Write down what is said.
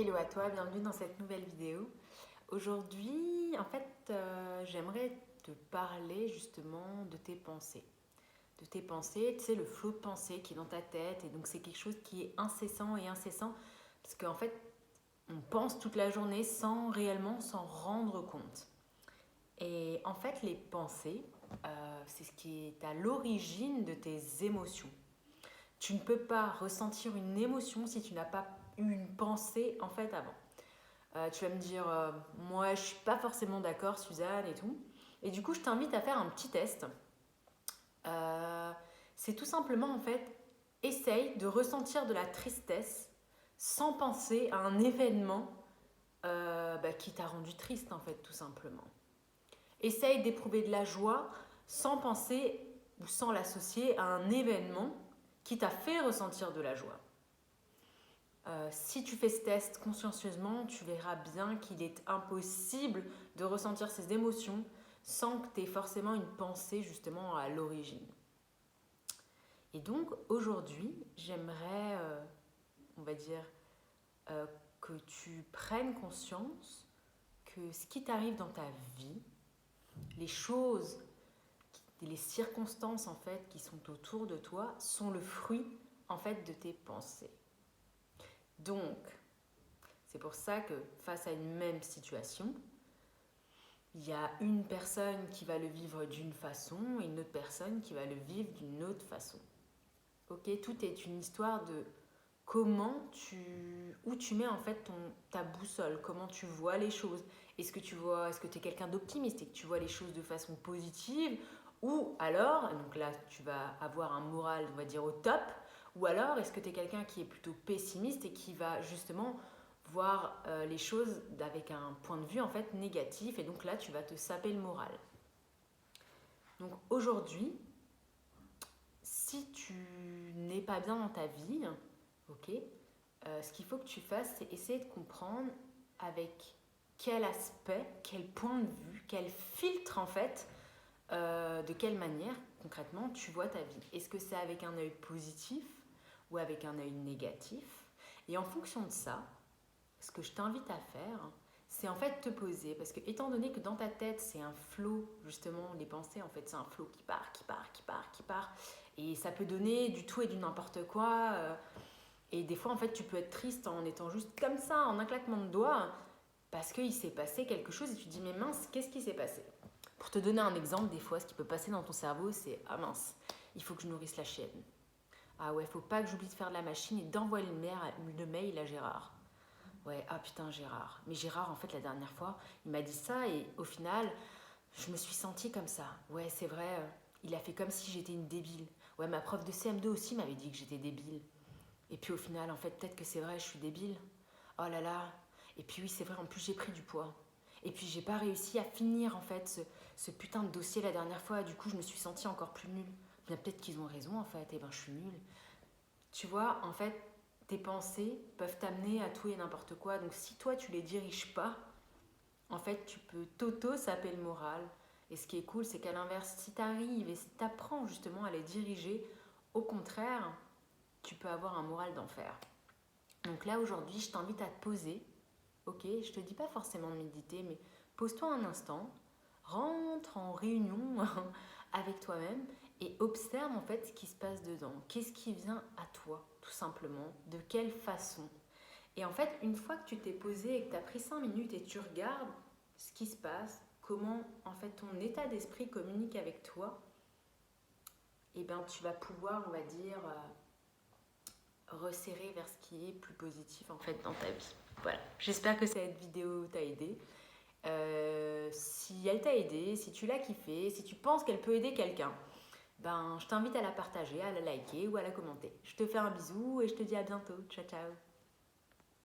Hello à toi, bienvenue dans cette nouvelle vidéo. Aujourd'hui, en fait, j'aimerais te parler justement de tes pensées. De tes pensées, tu sais, le flot de pensées qui est dans ta tête. Et donc, c'est quelque chose qui est incessant et incessant. Parce qu'en fait, on pense toute la journée sans réellement s'en rendre compte. Et en fait, les pensées, c'est ce qui est à l'origine de tes émotions. Tu ne peux pas ressentir une émotion si tu n'as pas eu une pensée en fait avant. Tu vas me dire, moi je suis pas forcément d'accord Suzanne et tout. Et du coup je t'invite à faire un petit test. Euh, c'est tout simplement en fait, essaye de ressentir de la tristesse sans penser à un événement qui t'a rendu triste en fait tout simplement. Essaye d'éprouver de la joie sans penser ou sans l'associer à un événement qui t'a fait ressentir de la joie. Si tu fais ce test consciencieusement, tu verras bien qu'il est impossible de ressentir ces émotions sans que tu aies forcément une pensée justement à l'origine. Et donc aujourd'hui, j'aimerais, on va dire, que tu prennes conscience que ce qui t'arrive dans ta vie, les choses, les circonstances en fait qui sont autour de toi sont le fruit en fait de tes pensées. Donc, c'est pour ça que face à une même situation, il y a une personne qui va le vivre d'une façon et une autre personne qui va le vivre d'une autre façon. Ok, tout est une histoire de où tu mets en fait ta boussole, comment tu vois les choses. Est-ce que tu es quelqu'un d'optimiste et que tu vois les choses de façon positive, ou alors, donc là tu vas avoir un moral, on va dire au top, ou alors est-ce que tu es quelqu'un qui est plutôt pessimiste et qui va justement voir les choses avec un point de vue en fait négatif, et donc là tu vas te saper le moral. Donc aujourd'hui, si tu n'es pas bien dans ta vie, ok, ce qu'il faut que tu fasses, c'est essayer de comprendre avec quel aspect, quel point de vue, quel filtre en fait, de quelle manière concrètement tu vois ta vie. Est-ce que c'est avec un œil positif ou avec un œil négatif? Et en fonction de ça, ce que je t'invite à faire, c'est en fait te poser, parce que étant donné que dans ta tête c'est un flot, justement les pensées en fait c'est un flot qui part, qui part, qui part, qui part, et ça peut donner du tout et du n'importe quoi, et des fois en fait tu peux être triste en étant juste comme ça, en un claquement de doigts, parce qu'il s'est passé quelque chose et tu te dis mais mince, qu'est-ce qui s'est passé? Pour te donner un exemple, des fois ce qui peut passer dans ton cerveau c'est ah mince, il faut que je nourrisse la chienne. Ah ouais, faut pas que j'oublie de faire de la machine et d'envoyer le mail à Gérard. Ouais, ah putain, Gérard. Mais Gérard, en fait, la dernière fois, il m'a dit ça et au final, je me suis sentie comme ça. Ouais, c'est vrai, il a fait comme si j'étais une débile. Ouais, ma prof de CM2 aussi m'avait dit que j'étais débile. Et puis au final, en fait, peut-être que c'est vrai, je suis débile. Oh là là. Et puis oui, c'est vrai, en plus, j'ai pris du poids. Et puis j'ai pas réussi à finir, en fait, ce putain de dossier la dernière fois. Du coup, je me suis sentie encore plus nulle. Bien, peut-être qu'ils ont raison, en fait. Eh ben, je suis nulle. Tu vois, en fait, tes pensées peuvent t'amener à tout et n'importe quoi. Donc si toi tu les diriges pas, en fait tu peux t'auto-saper le moral. Et ce qui est cool, c'est qu'à l'inverse, si tu arrives et si tu apprends justement à les diriger, au contraire, tu peux avoir un moral d'enfer. Donc là aujourd'hui, je t'invite à te poser. Ok, je te dis pas forcément de méditer, mais pose-toi un instant, rentre en réunion avec toi-même et observe en fait ce qui se passe dedans. Qu'est-ce qui vient à toi, tout simplement? De quelle façon? Et en fait, une fois que tu t'es posé et que tu as pris 5 minutes et tu regardes ce qui se passe, comment en fait ton état d'esprit communique avec toi, et ben tu vas pouvoir, on va dire, resserrer vers ce qui est plus positif en fait dans ta vie. Voilà, j'espère que cette vidéo t'a aidé. Si elle t'a aidé, si tu l'as kiffé, si tu penses qu'elle peut aider quelqu'un, ben je t'invite à la partager, à la liker ou à la commenter. Je te fais un bisou et je te dis à bientôt. Ciao ciao.